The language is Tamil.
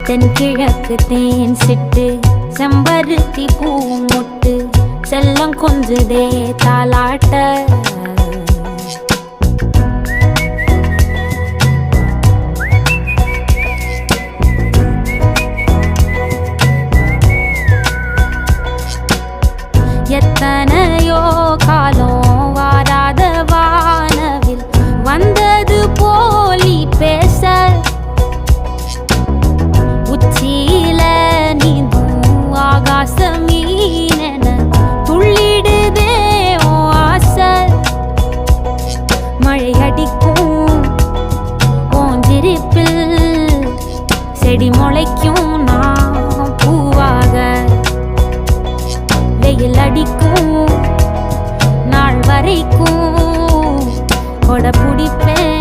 தென்கிழக்கு தேன் சிட்டு செம்பருத்தி பூ முட்டு செல்லம் கொஞ்சுதே தாலாட்ட எத்தனையோ காலம் வாராத வானவில் வந்தது போலி பேச உச்சியில நீந்தும் ஆகாச மீனென துள்ளிடுதே ஓ ஆசை மழை அடிக்கும் ஓஞ்சிருப்பில் செடி முளைக்கும் நான் பூவாக வெயில் அடிக்கும் நாள் வரைக்கும் கொடை பிடிப்பேன்